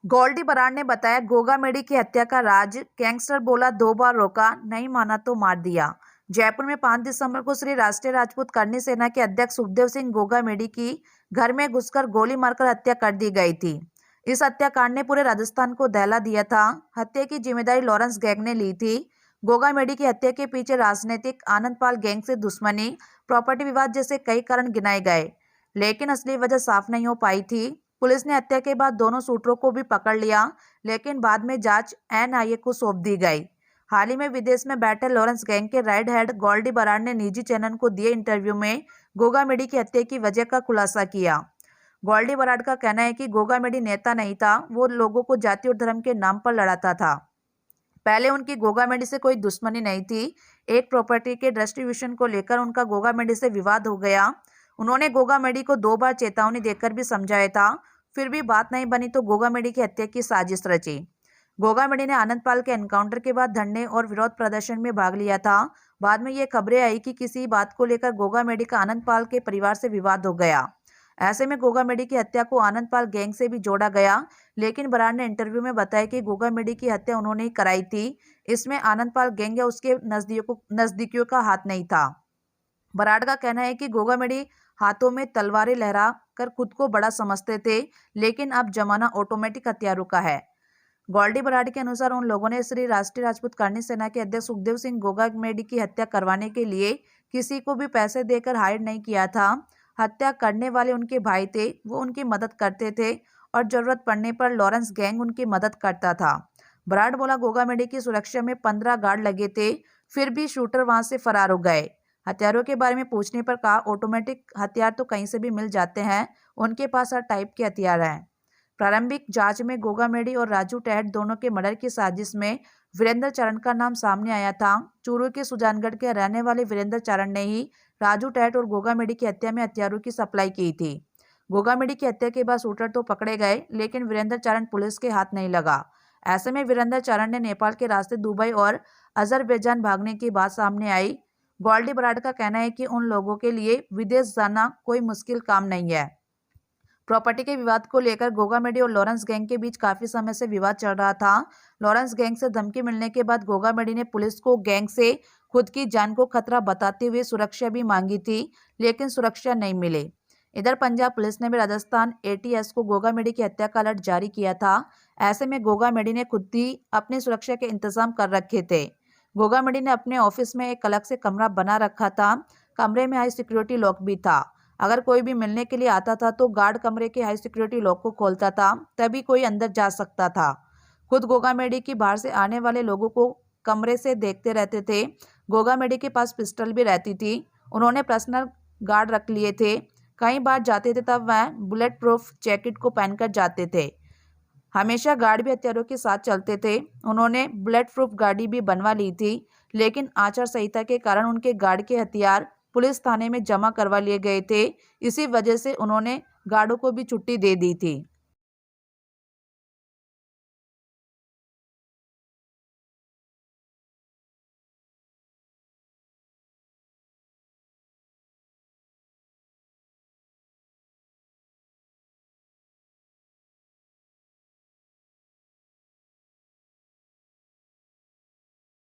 गोल्डी बराड़ ने बताया, गोगा मेडी की हत्या का राज। गैंगस्टर बोला 2 बार रोका, नहीं माना तो मार दिया। जयपुर में 5 दिसंबर को श्री राष्ट्रीय राजपूत करनी सेना के अध्यक्ष सुखदेव सिंह गोगा मेडी की घर में घुसकर गोली मारकर हत्या कर दी गई थी। इस हत्याकांड ने पूरे राजस्थान को दहला दिया था। हत्या की जिम्मेदारी लॉरेंस गैंग ने ली थी। गोगा मेडी की हत्या के पीछे राजनीतिक, आनंदपाल गैंग से दुश्मनी, प्रॉपर्टी विवाद जैसे कई कारण गिनाए गए, लेकिन असली वजह साफ नहीं हो पाई थी। पुलिस ने हत्या के बाद दोनों शूटरों को भी पकड़ लिया, लेकिन बाद में जांच एनआईए को सौंप दी गई। हाल ही में विदेश में बैठे लॉरेंस गैंग के राइड हेड गोल्डी बराड़ ने निजी चैनल को दिए इंटरव्यू में गोगा मेडी की हत्या की वजह का खुलासा किया। गोल्डी बराड़ का कहना है कि गोगा मेडी नेता नहीं था, वो लोगों को जाति और धर्म के नाम पर लड़ाता था। पहले उनकी गोगा मेडी से कोई दुश्मनी नहीं थी। एक प्रॉपर्टी के डिस्ट्रीब्यूशन को लेकर उनका गोगा मेडी से विवाद हो गया। उन्होंने गोगा मेडी को 2 बार चेतावनी देकर भी समझाया था, फिर भी बात नहीं बनी तो गोगा मेडी की हत्या की साजिश रची। गोगा मेडी ने आनंदपाल के एनकाउंटर के बाद धरने और विरोध प्रदर्शन में भाग लिया था। बाद में ये खबरें आई कि किसी बात को लेकर गोगा मेडी का आनंदपाल के परिवार से विवाद हो गया। ऐसे में गोगा मेडी की हत्या को आनंदपाल गैंग से भी जोड़ा गया, लेकिन बराड़ ने इंटरव्यू में बताया कि गोगा मेडी की हत्या उन्होंने ही कराई थी। इसमें आनंदपाल गैंग या उसके नजदीकियों का हाथ नहीं था। बराड़ का कहना है कि गोगा मेडी हाथों में तलवारें लहरा कर खुद को बड़ा समझते थे, लेकिन अब जमाना ऑटोमेटिक हथियारों का है। गोल्डी बराड़ के अनुसार उन लोगों ने श्री राष्ट्रीय राजपूत करनी सेना के अध्यक्ष सुखदेव सिंह गोगा मेडी की हत्या करवाने के लिए किसी को भी पैसे देकर हायर नहीं किया था। हत्या करने वाले उनके भाई थे, वो उनकी मदद करते थे और जरूरत पड़ने पर लॉरेंस गैंग उनकी मदद करता था। बराड़ बोला, गोगा मेडी की सुरक्षा में 15 गार्ड लगे थे, फिर भी शूटर वहां से फरार हो गए। हथियारों के बारे में पूछने पर कहा, ऑटोमेटिक हथियार तो कहीं से भी मिल जाते हैं, उनके पास हर टाइप के हथियार हैं। प्रारंभिक जांच में गोगा मेडी और राजू टैट दोनों के मर्डर की साजिश में वीरेंद्र चारण का नाम सामने आया था। चूरू के सुजानगढ़ के रहने वाले वीरेंद्र चारण ने ही राजू टैट और गोगा मेडी की हत्या में हथियारों की सप्लाई की थी। गोगा मेडी की हत्या के बाद शूटर तो पकड़े गए, लेकिन वीरेंद्र चारण पुलिस के हाथ नहीं लगा। ऐसे में वीरेंद्र चारण ने नेपाल के रास्ते दुबई और अजरबैजान भागने की बात सामने आई। गोल्डी बराड़ का कहना है कि उन लोगों के लिए विदेश जाना कोई मुश्किल काम नहीं है। प्रॉपर्टी के विवाद को लेकर गोगा मेडी और लॉरेंस गैंग के बीच काफी समय से विवाद चल रहा था। लॉरेंस गैंग से धमकी मिलने के बाद गोगा मेडी ने पुलिस को गैंग से खुद की जान को खतरा बताते हुए सुरक्षा भी मांगी थी, लेकिन सुरक्षा नहीं मिली। इधर पंजाब पुलिस ने भी राजस्थान एटीएस को गोगा मेडी की हत्या का अलर्ट जारी किया था। ऐसे में गोगा मेडी ने खुद ही अपनी सुरक्षा के इंतजाम कर रखे थे। गोगा मेडी ने अपने ऑफिस में एक अलग से कमरा बना रखा था। कमरे में हाई सिक्योरिटी लॉक भी था। अगर कोई भी मिलने के लिए आता था तो गार्ड कमरे के हाई सिक्योरिटी लॉक को खोलता था, तभी कोई अंदर जा सकता था। खुद गोगा मेडी की बाहर से आने वाले लोगों को कमरे से देखते रहते थे। गोगा मेडी के पास पिस्टल भी रहती थी। उन्होंने पर्सनल गार्ड रख लिए थे। कई बार जाते थे तब वह बुलेट प्रूफ जैकेट को पहनकर जाते थे। हमेशा गार्ड भी हथियारों के साथ चलते थे। उन्होंने बुलेट प्रूफ गाड़ी भी बनवा ली थी, लेकिन आचार संहिता के कारण उनके गार्ड के हथियार पुलिस थाने में जमा करवा लिए गए थे। इसी वजह से उन्होंने गार्डों को भी छुट्टी दे दी थी।